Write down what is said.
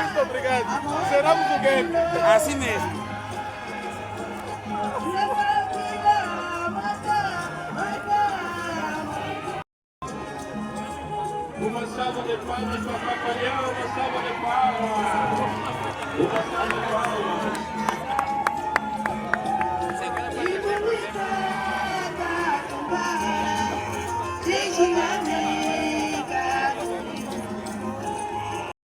Muito obrigado. Seramos o quê? Assim mesmo. Uma salva de palmas para Papalhão, uma salva de palmas. Uma salva de palmas. Thank you.